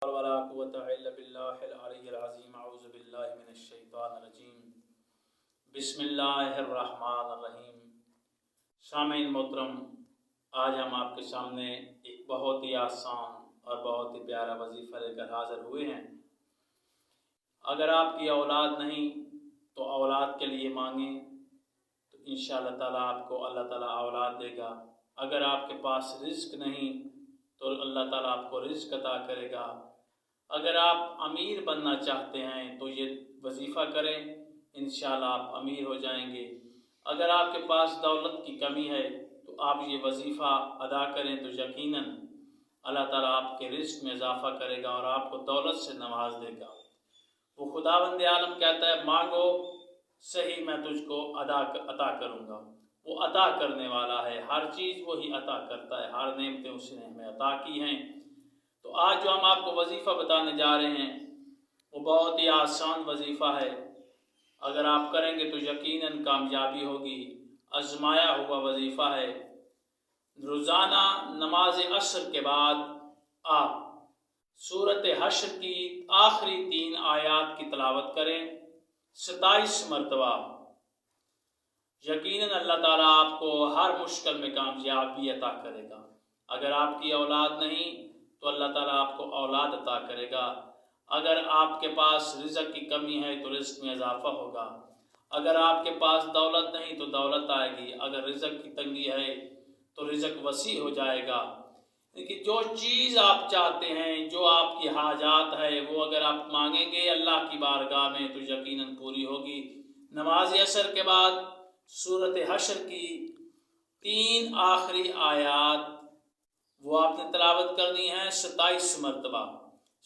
ولا قوة إلا بالله العلي العظيم اعوذ باللہ من الشیطان الرجیم بسم اللہ الرحمن الرحیم۔ سامعین محترم، آج ہم آپ کے سامنے ایک بہت ہی آسان اور بہت ہی پیارا وظیفہ لے کر حاضر ہوئے ہیں۔ اگر آپ کی اولاد نہیں تو اولاد کے لیے مانگیں تو انشاءاللہ تعالیٰ آپ کو اللہ تعالیٰ اولاد دے گا۔ اگر آپ کے پاس رزق نہیں تو اللہ تعالیٰ آپ کو رزق عطا کرے گا۔ اگر آپ امیر بننا چاہتے ہیں تو یہ وظیفہ کریں، انشاءاللہ آپ امیر ہو جائیں گے۔ اگر آپ کے پاس دولت کی کمی ہے تو آپ یہ وظیفہ ادا کریں تو یقیناً اللہ تعالیٰ آپ کے رزق میں اضافہ کرے گا اور آپ کو دولت سے نواز دے گا۔ وہ خداوند عالم کہتا ہے مانگو صحیح میں تجھ کو عطا کروں گا۔ وہ عطا کرنے والا ہے، ہر چیز وہی عطا کرتا ہے، ہر نعمتیں اس نے ہمیں عطا کی ہیں۔ تو آج جو ہم آپ کو وظیفہ بتانے جا رہے ہیں وہ بہت ہی آسان وظیفہ ہے۔ اگر آپ کریں گے تو یقیناً کامیابی ہوگی۔ آزمایا ہوا وظیفہ ہے۔ روزانہ نماز عصر کے بعد آپ سورۃ حشر کی آخری 3 آیات کی تلاوت کریں 27 مرتبہ۔ یقیناً اللہ تعالیٰ آپ کو ہر مشکل میں کامیابی عطا کرے گا۔ اگر آپ کی اولاد نہیں تو اللہ تعالیٰ آپ کو اولاد عطا کرے گا۔ اگر آپ کے پاس رزق کی کمی ہے تو رزق میں اضافہ ہوگا۔ اگر آپ کے پاس دولت نہیں تو دولت آئے گی۔ اگر رزق کی تنگی ہے تو رزق وسیع ہو جائے گا۔ لیکن جو چیز آپ چاہتے ہیں، جو آپ کی حاجات ہے، وہ اگر آپ مانگیں گے اللہ کی بارگاہ میں تو یقیناً پوری ہوگی۔ نماز عصر کے بعد سورۃ حشر کی 3 آخری آیات وہ آپ نے تلاوت کرنی ہے 27 مرتبہ۔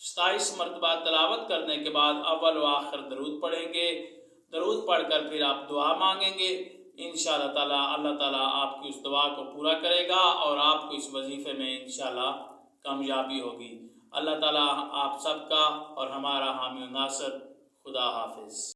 27 مرتبہ تلاوت کرنے کے بعد اول و آخر درود پڑھیں گے۔ درود پڑھ کر پھر آپ دعا مانگیں گے، انشاءاللہ تعالیٰ اللہ تعالیٰ آپ کی اس دعا کو پورا کرے گا اور آپ کو اس وظیفے میں انشاءاللہ کامیابی ہوگی۔ اللہ تعالیٰ آپ سب کا اور ہمارا حامی و ناصر۔ خدا حافظ۔